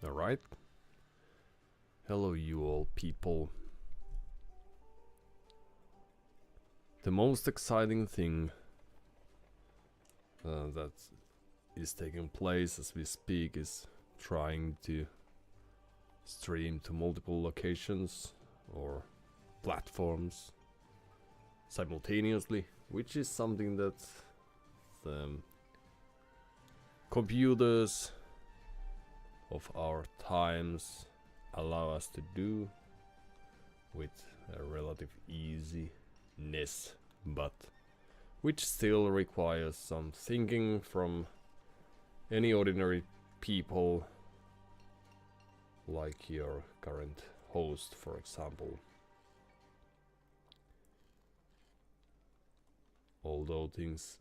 Alright. Hello you all people. The most exciting thing that is taking place as we speak is trying to stream to multiple locations or platforms simultaneously, which is something that the computers of our times allow us to do with a relative easiness, but which still requires some thinking from any ordinary people like your current host, for example. Although things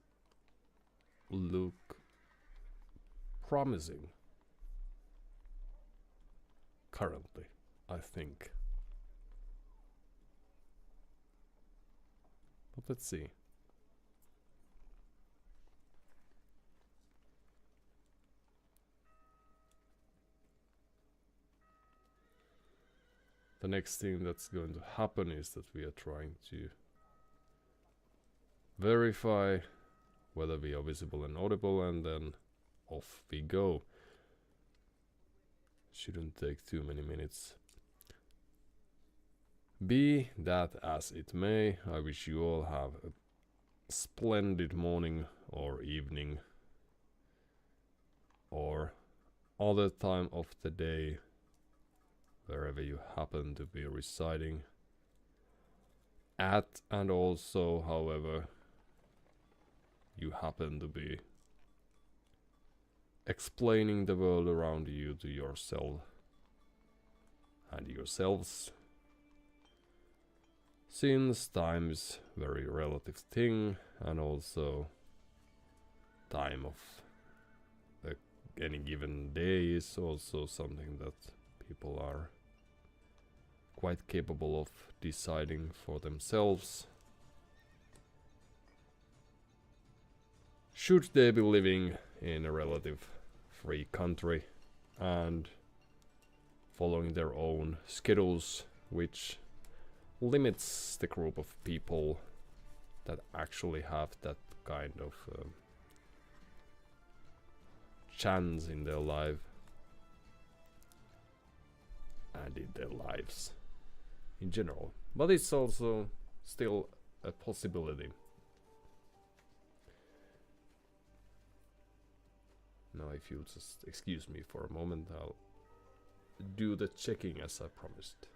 look promising currently, I think. But let's see. The next thing that's going to happen is that we are trying to verify whether we are visible and audible, and then off we go. Shouldn't take too many minutes. Be that as it may, I wish you all have a splendid morning or evening or other time of the day wherever you happen to be residing at, and also however you happen to be explaining the world around you to yourself and yourselves, since time is very relative thing, and also time of any given day is also something that people are quite capable of deciding for themselves, should they be living in a relative free country and following their own schedules, which limits the group of people that actually have that kind of chance in their life and in their lives in general. But it's also still a possibility. Now if you'll just excuse me for a moment, I'll do the checking as I promised.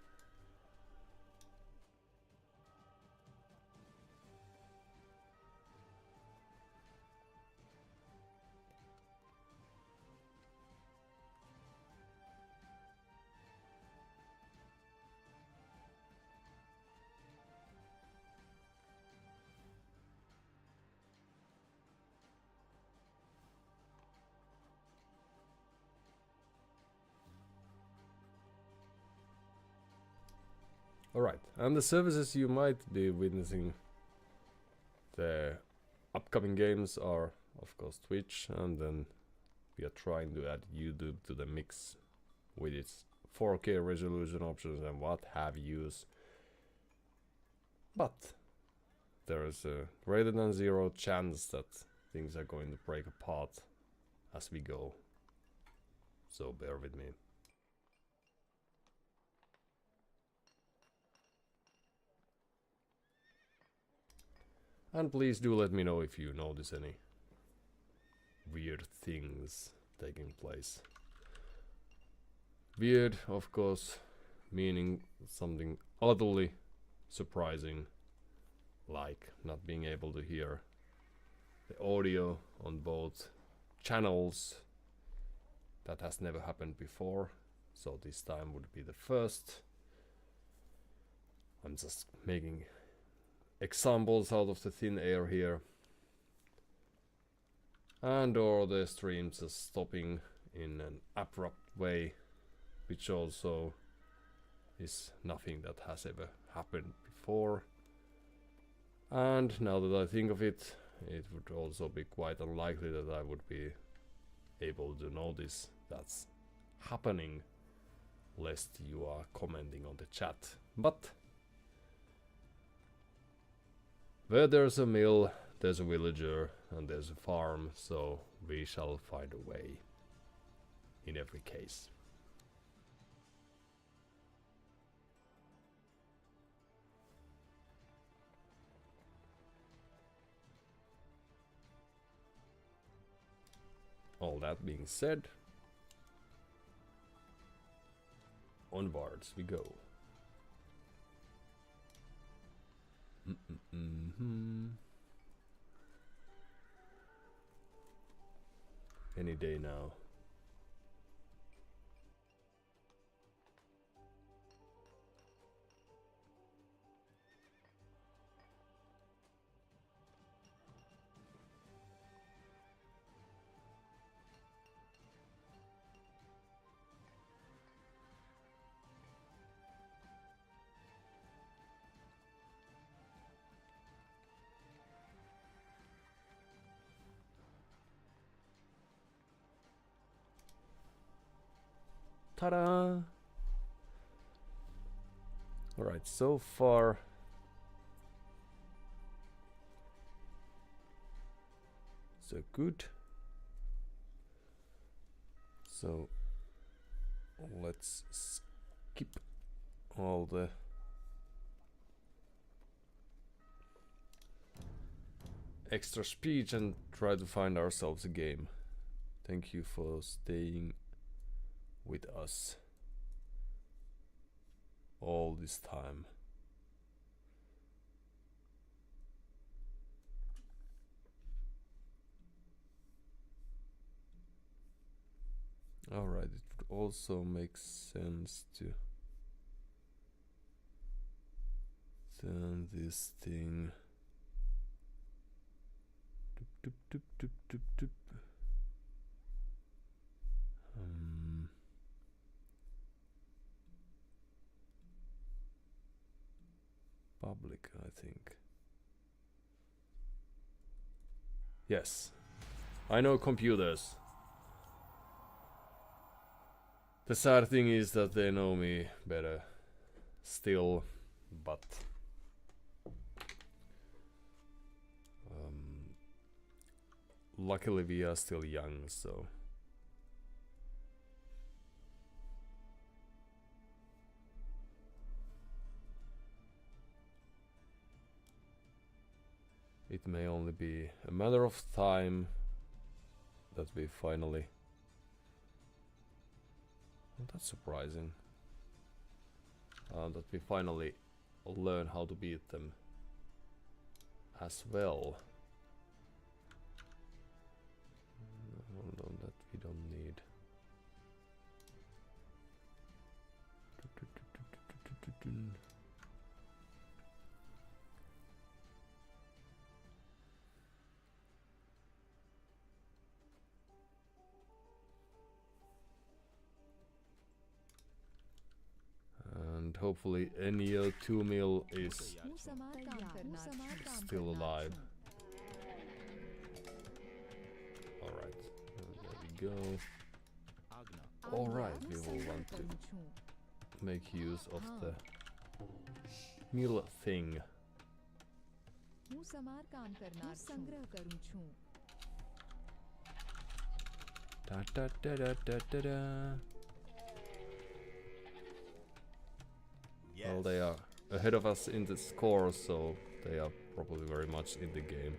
Alright, and the services you might be witnessing, the upcoming games are of course Twitch, and then we are trying to add YouTube to the mix with its 4K resolution options and what have yous. But there is a greater than zero chance that things are going to break apart as we go, so bear with me. And please do let me know if you notice any weird things taking place. Weird, of course, meaning something utterly surprising, like not being able to hear the audio on both channels. That has never happened before, so this time would be the first. I'm just making examples out of the thin air here, and or the streams are stopping in an abrupt way, which also is nothing that has ever happened before. And now that I think of it, it would also be quite unlikely that I would be able to notice that's happening, lest you are commenting on the chat. But where there's a mill, there's a villager and there's a farm, so we shall find a way in every case. All that being said, onwards we go. Any day now. Ta-da! Alright, so far so good. So let's skip all the extra speech and try to find ourselves a game. Thank you for staying with us all this time. Alright, it would also make sense to turn this thing doop, doop, doop, doop, doop. Public, I think. Yes, I know computers. The sad thing is that they know me better still, but luckily we are still young, so it may only be a matter of time that we finally... Well, that's surprising. That we finally learn how to beat them as well. Hold on, that we don't need. And hopefully ELO2 mill is still alive. Alright, there we go. Alright, we will want to make use of the mill thing. Da da da da da da da. Well, they are ahead of us in the score, so they are probably very much in the game.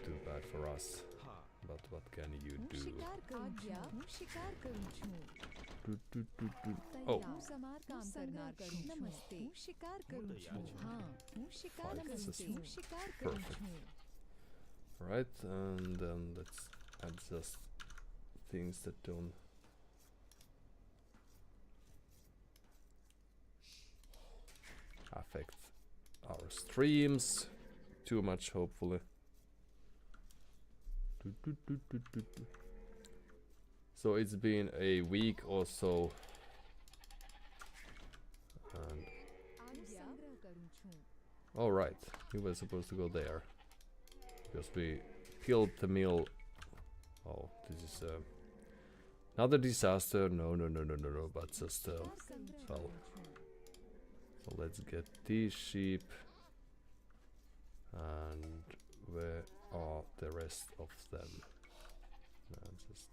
Too bad for us. But what can you do? Oh. 5 is perfect. Right, and then let's adjust things that don't affect our streams too much, hopefully. So it's been a week or so, and all right, we were supposed to go there because we killed the mill. Oh, this is Another disaster. No, no, no, no, no, no. But just well. So let's get these sheep. And where are the rest of them? No, just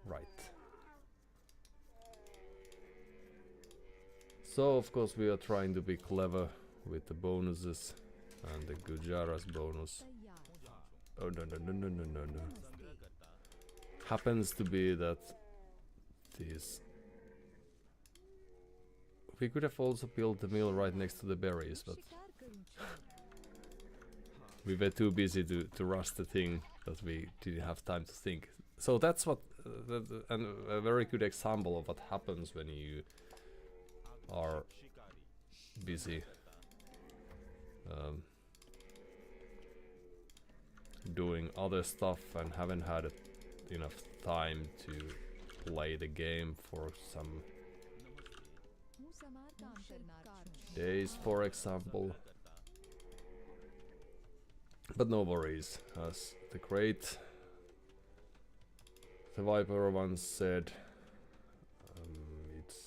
right. So of course we are trying to be clever with the bonuses and the Gujaras bonus. Oh no no no no no no no. Happens to be that these. We could have also built the mill right next to the berries, but we were too busy to rush the thing that we didn't have time to think. So that's what and a very good example of what happens when you are busy doing other stuff and haven't had enough time to play the game for some days, for example. But no worries, as the great the Viper once said, it's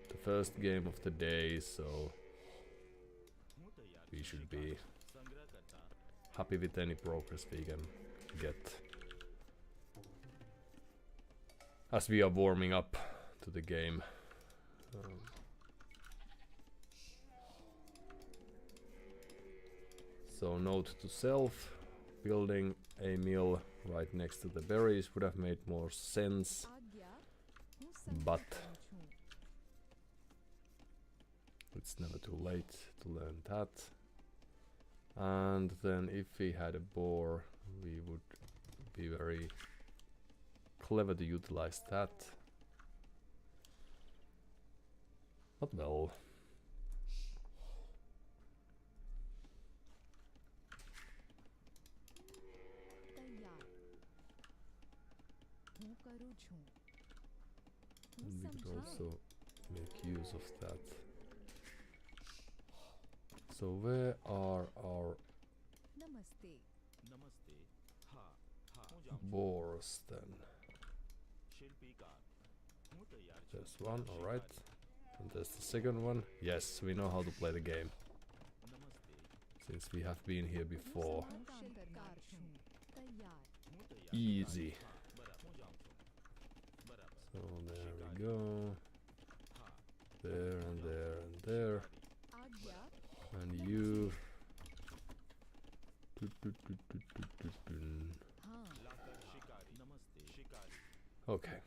the first game of the day, so we should be happy with any progress we can get as we are warming up to the game. So note to self, building a mill right next to the berries would have made more sense, but it's never too late to learn that. And then if we had a boar, we would be very clever to utilize that. But well. We could also make use of that. So where are our boars then? There's one, alright. And there's the second one. Yes, we know how to play the game, since we have been here before. Easy. So there we go. There and there and there. And you. Okay.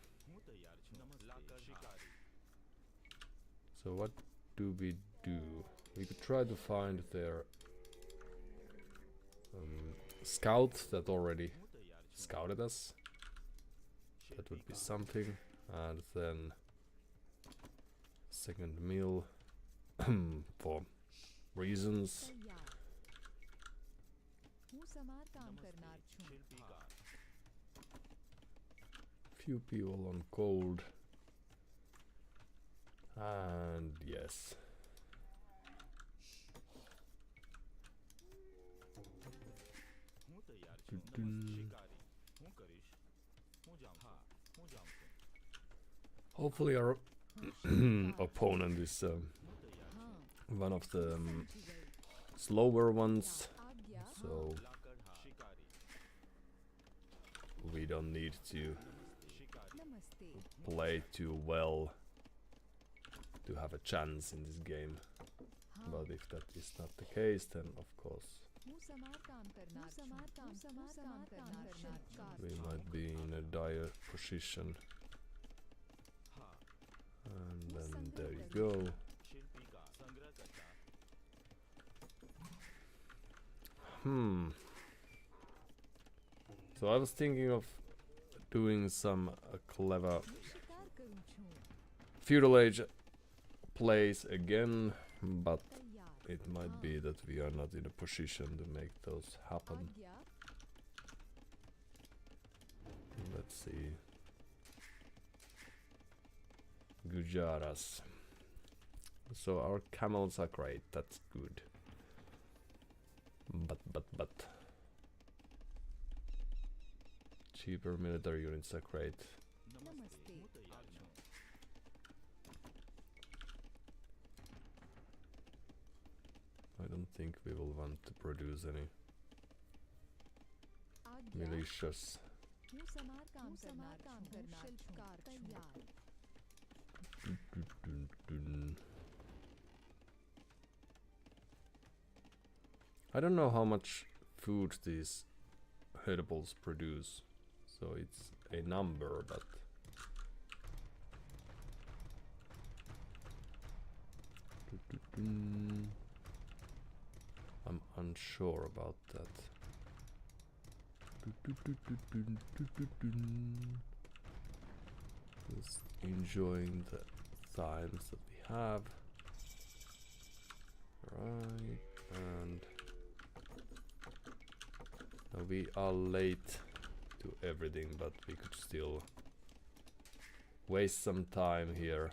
So what do we do? We could try to find their scout that already scouted us. That would be something. And then second meal for reasons. Few people on cold. And yes. Hopefully our opponent is one of the slower ones, so we don't need to play too well to have a chance in this game. But if that is not the case, then of course we might be in a dire position. And then there you go. So I was thinking of doing some clever feudal age plays again, but it might be that we are not in a position to make those happen. Let's see. Gujaras. So our camels are great, that's good. Cheaper military units are great. I don't think we will want to produce any militias. I don't know how much food these herdables produce, so it's a number, but I'm unsure about that. Just enjoying the times that we have. Right, and now we are late to everything, but we could still waste some time here.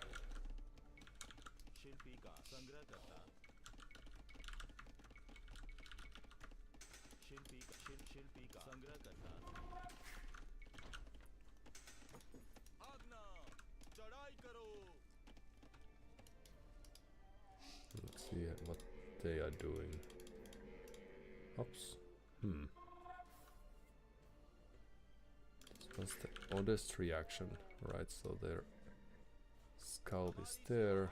Let's see what they are doing. Oops. This was the oddest reaction, right? So their scout is there.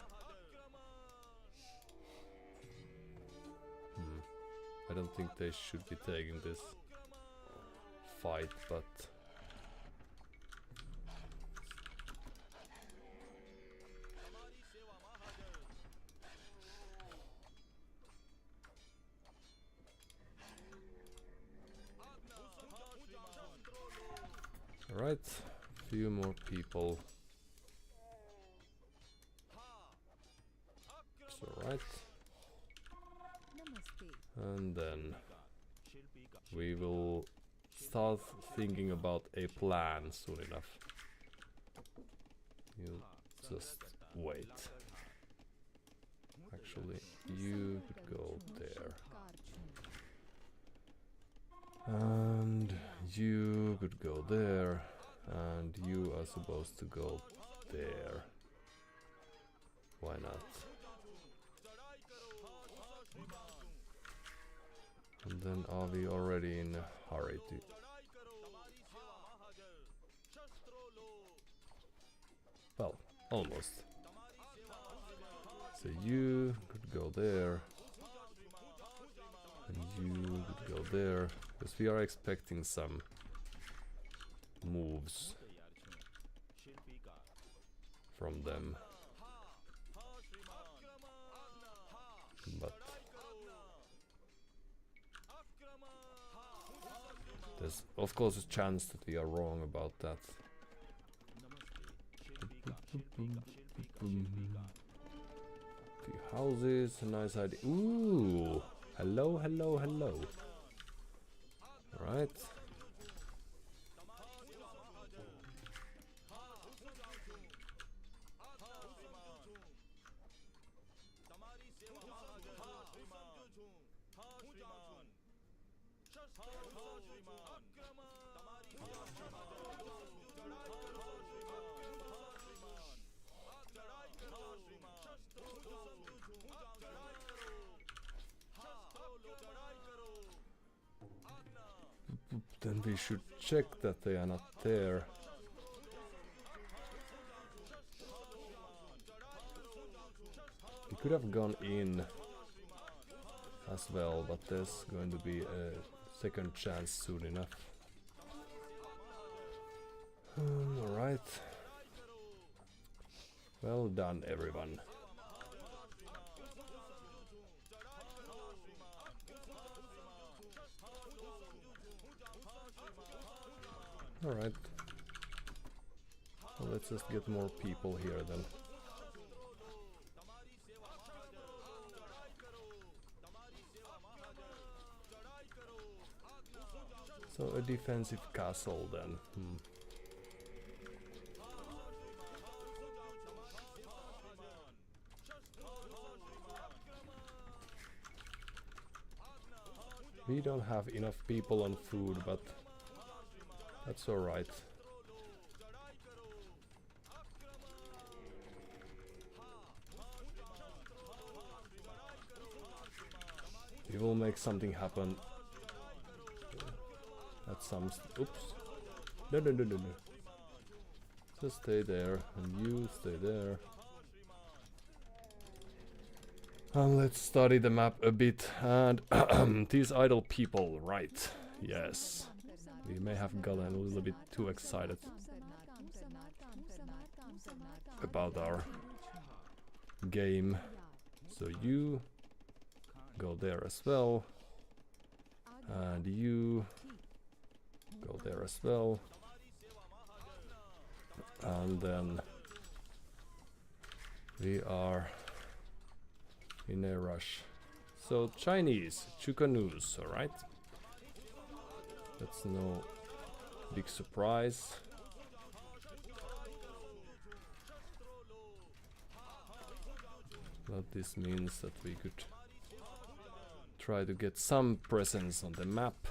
I don't think they should be taking this fight, but alright, few more people. It's alright. And then we will start thinking about a plan soon enough. You just wait. Actually, you could go there. And you could go there. And you are supposed to go there. Why not? And then are we already in a hurry to... Well, almost. So you could go there. And you could go there. Because we are expecting some moves from them. But there's of course a chance that we are wrong about that. Few houses, a nice idea. Ooh! Hello, hello, hello. Right. Then we should check that they are not there. We could have gone in as well, but there's going to be a second chance soon enough. Alright. Well done, everyone. Alright. Well, let's just get more people here then. So a defensive castle then. We don't have enough people on food, but That's alright. We will make something happen. At some oops. No, no, no, no, no. Just stay there, and you stay there. And let's study the map a bit. And these idle people, right? Yes. We may have gotten a little bit too excited about our game. So you go there as well. And you go there as well. And then we are in a rush. So Chinese, Chukanus, alright? That's no big surprise. But this means that we could try to get some presence on the map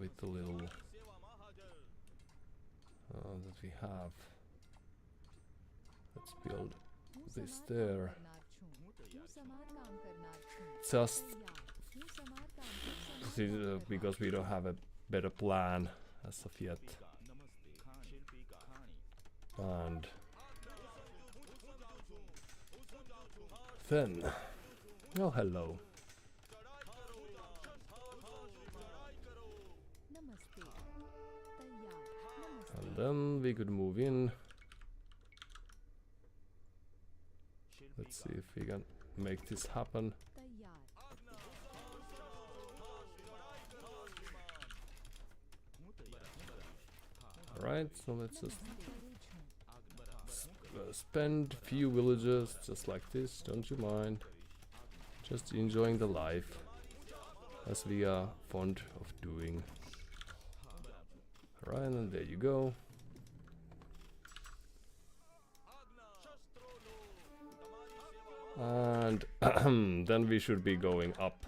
with the little that we have. Let's build this there. Just because we don't have a better plan as of yet. And then, oh hello. And then we could move in. Let's see if we can make this happen. Alright, so let's just spend few villagers just like this, don't you mind? Just enjoying the life, as we are fond of doing. Alright, and there you go. And then we should be going up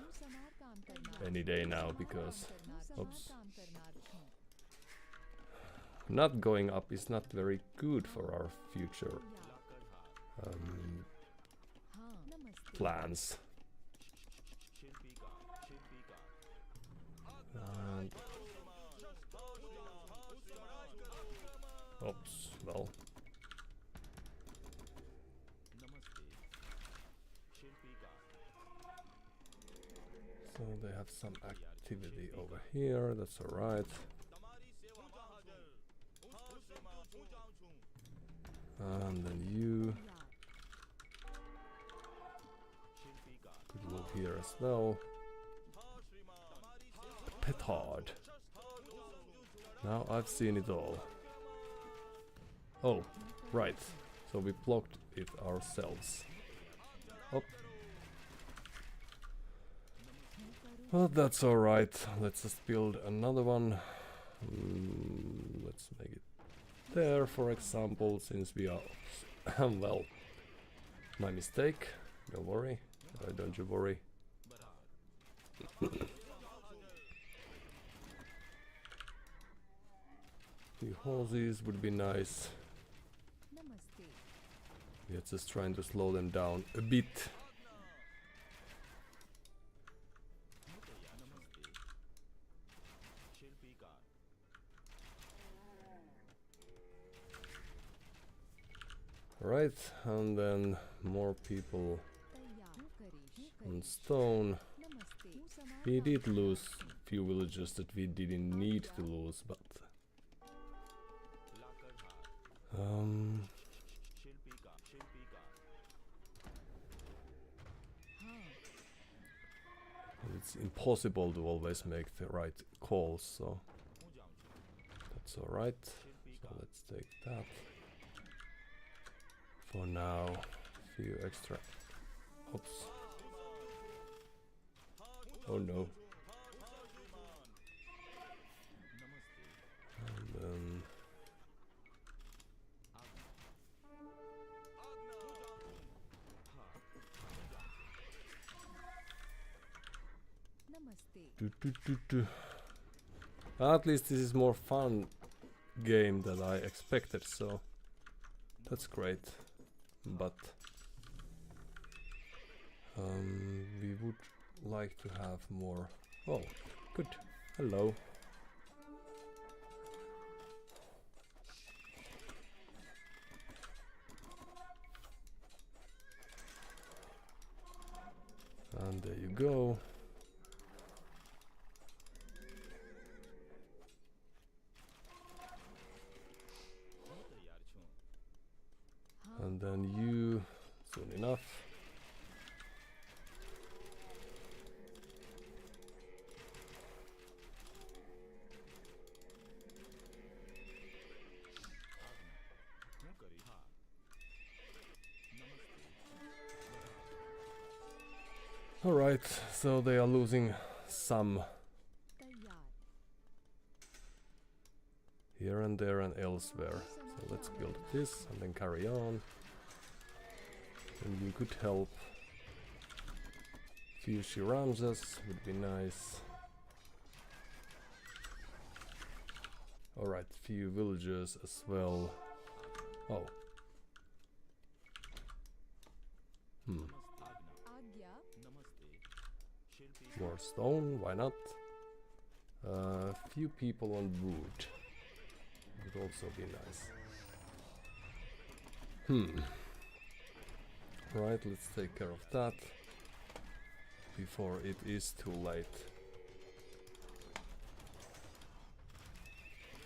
any day now, because oops, not going up is not very good for our future plans. And oops, well. So they have some activity over here, that's alright. And then you could move here as well. Petard. Now I've seen it all. Oh, right. So we blocked it ourselves. Oh. Well, that's alright. Let's just build another one. Let's make it there, for example, since we are... well, my mistake. Don't worry. Don't you worry. Few horses would be nice. We are just trying to slow them down a bit. Right, and then more people on stone. We did lose few villages that we didn't need to lose, but it's impossible to always make the right calls, so that's alright. So let's take that. For now, few extra. Oops. Oh no. And then At least this is more fun game than I expected, so that's great. But we would like to have more. Oh, good. Hello. And there you go. And then you, soon enough. Alright, so they are losing some here and there and elsewhere. So let's build this and then carry on. And you could help. Few Shiramzas would be nice. Alright, few villagers as well. Oh. More stone, why not? Few people on wood would also be nice. Right, let's take care of that before it is too late.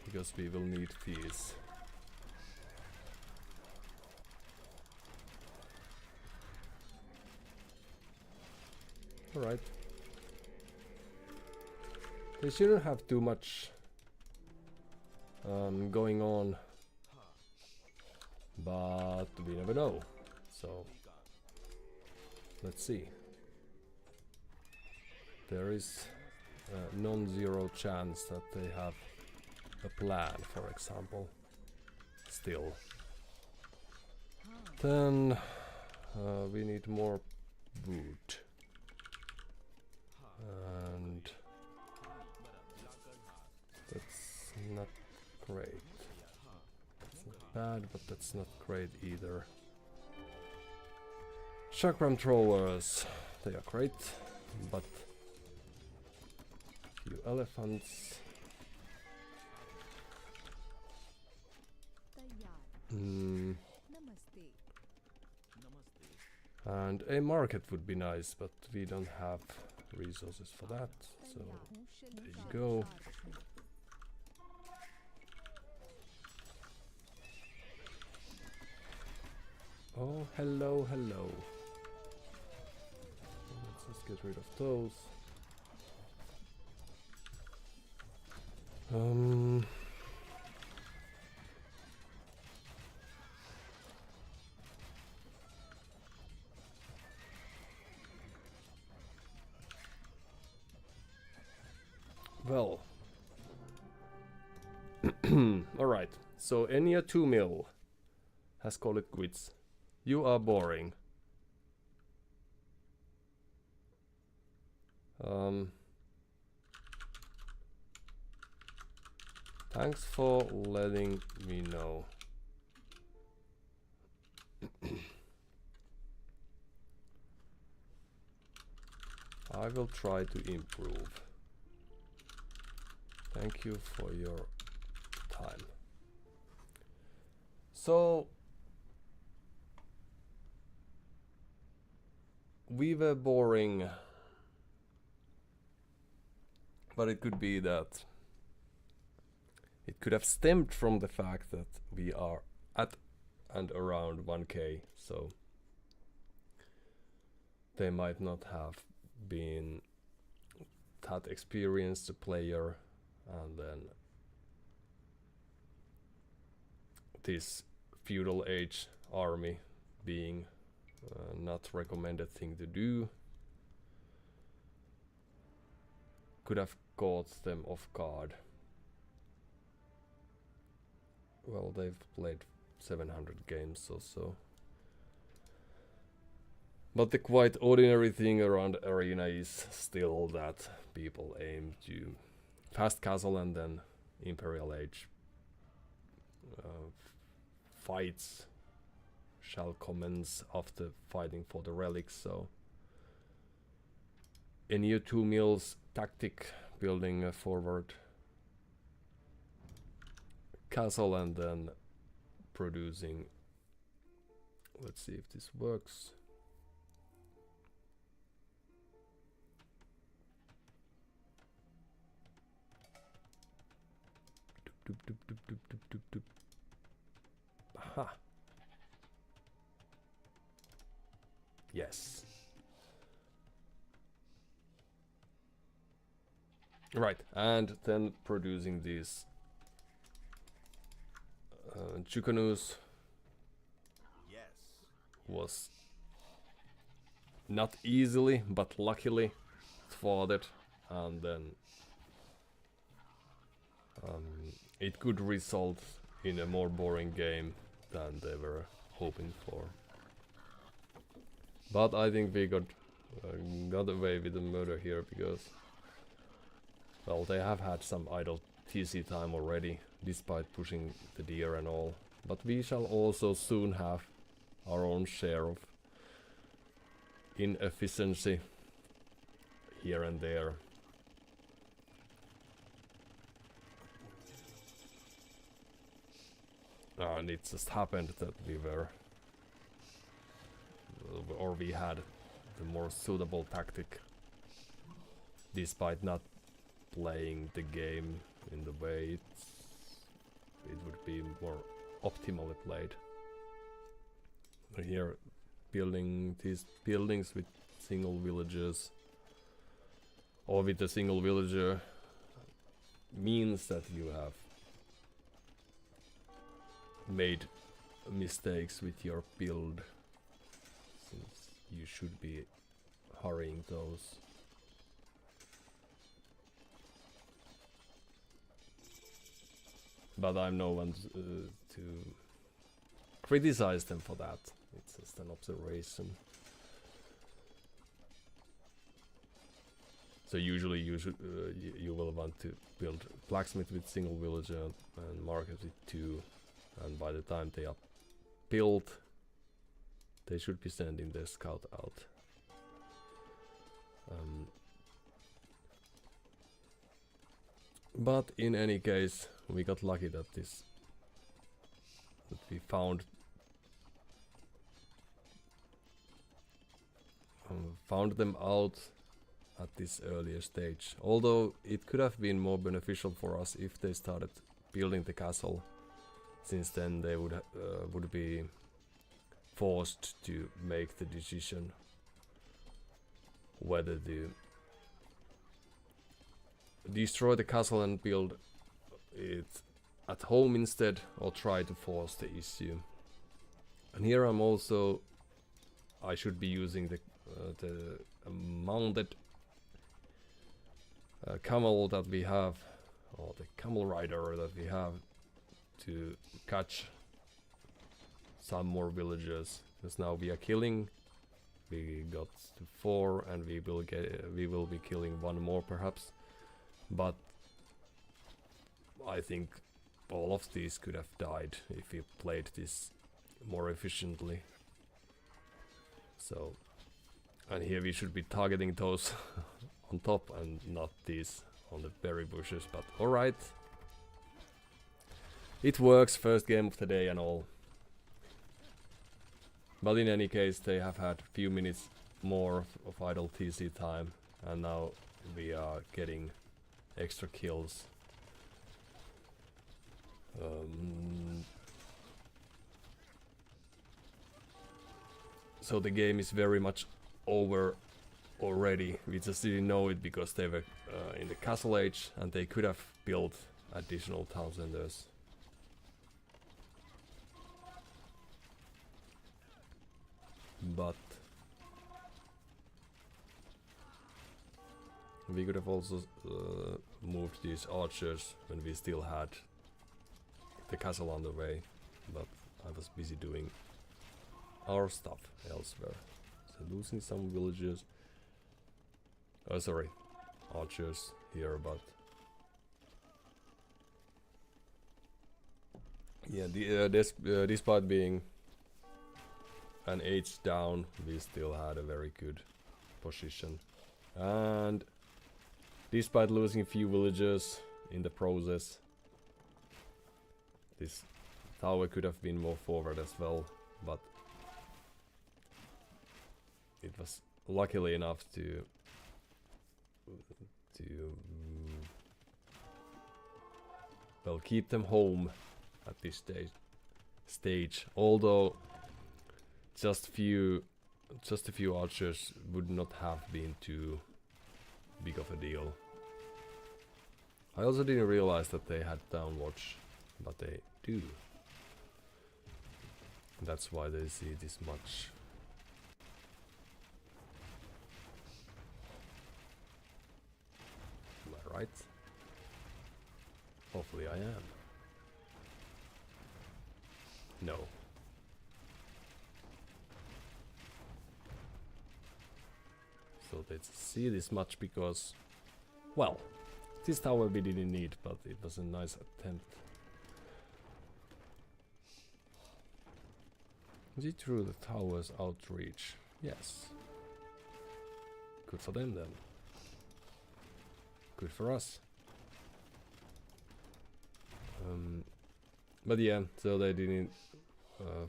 Because we will need these. Alright. They shouldn't have too much going on, but we never know. So let's see. There is a non-zero chance that they have a plan, for example. Still. Then we need more wood. And that's not great. It's not bad, but that's not great either. Chakram throwers, they are great, but few elephants. And a market would be nice, but we don't have resources for that, so there you go. Oh, hello, hello. Let's just get rid of those. Well. Alright, so Enya 2 mil has called it quits. You are boring. Thanks for letting me know. I will try to improve. Thank you for your time. So we were boring, but it could be that it could have stemmed from the fact that we are at and around 1k, so they might not have been that experienced a player, and then this feudal age army being not recommended thing to do could have caught them off guard. Well, they've played 700 games or so. But the quite ordinary thing around Arena is still that people aim to fast castle, and then Imperial Age fights shall commence after fighting for the relics. So AoE2 mills tactic, building a forward castle and then producing. Let's see if this works. Aha. Yes. Right, and then producing these Chukanus was not easily, but luckily thwarted, and then it could result in a more boring game than they were hoping for. But I think we got away with the murder here because, well, they have had some idle TC time already, despite pushing the deer and all. But we shall also soon have our own share of inefficiency here and there. And it just happened that we were, or we had the more suitable tactic, despite not playing the game in the way it would be more optimally played. Here, building these buildings with single villagers, or with a single villager, means that you have made mistakes with your build, since you should be hurrying those. But I'm no one to criticize them for that. It's just an observation. So usually you will want to build blacksmith with single villager and market with 2, and by the time they are built, they should be sending their scout out. But in any case, we got lucky that we found them out at this earlier stage. Although it could have been more beneficial for us if they started building the castle, since then they would be forced to make the decision whether to destroy the castle and build it at home instead, or try to force the issue. And here I should be using the mounted camel that we have, or the camel rider that we have, to catch some more villagers. Because now we are killing. We got to 4, and we will be killing 1 more perhaps. But I think all of these could have died if we played this more efficiently. So, and here we should be targeting those on top and not these on the berry bushes, but alright. It works, first game of the day and all. But in any case, they have had a few minutes more of idle TC time, and now we are getting extra kills. So the game is very much over already. We just didn't know it because they were in the castle age, and they could have built additional town centers. But we could have also moved these archers when we still had the castle on the way, but I was busy doing our stuff elsewhere. So losing some villagers, oh sorry, archers here, but Yeah, despite being an age down, we still had a very good position. And despite losing a few villagers in the process, this tower could have been more forward as well, but it was luckily enough to well, keep them home at this stage. Although just a few archers would not have been too big of a deal. I also didn't realize that they had downwatch, but they do. That's why they see this much. Am I right? Hopefully I am. No. So they see this much because, well, this tower we didn't need, but it was a nice attempt. Is it true the tower's outreach? Yes. Good for them then. Good for us. But yeah, so they didn't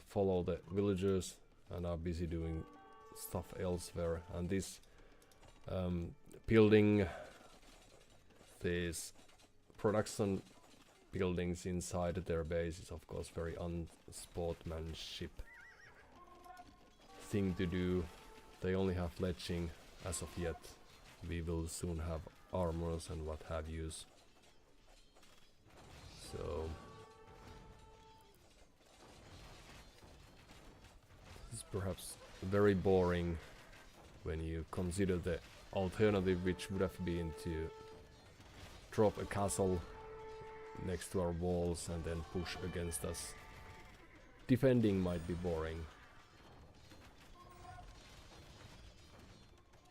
follow the villagers and are busy doing stuff elsewhere. And this building these production buildings inside their base is of course very unsportsmanship thing to do. They only have fletching as of yet. We will soon have armors and what have yous. So this is perhaps very boring when you consider the alternative, which would have been to drop a castle next to our walls and then push against us. Defending might be boring.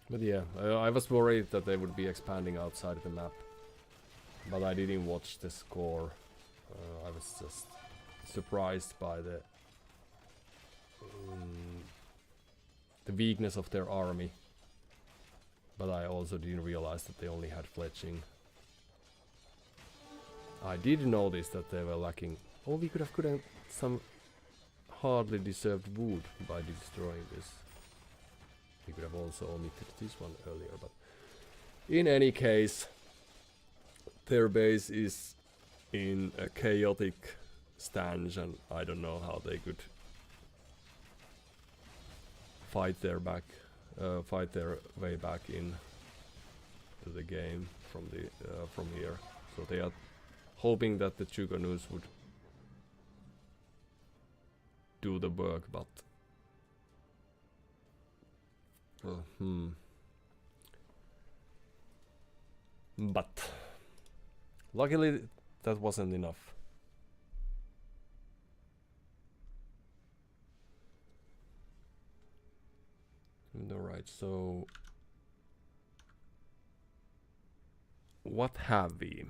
But yeah, I was worried that they would be expanding outside the map, but I didn't watch the score. I was just surprised by the weakness of their army, but I also didn't realize that they only had fletching. I did notice that they were lacking. Oh, we could have gotten some hardly deserved wood by destroying this. We could have also omitted this one earlier, but in any case, their base is in a chaotic stance, and I don't know how they could fight their way back in to the game from here. So they are hoping that the Chuganus would do the work, but but luckily that wasn't enough. Alright, so what have we?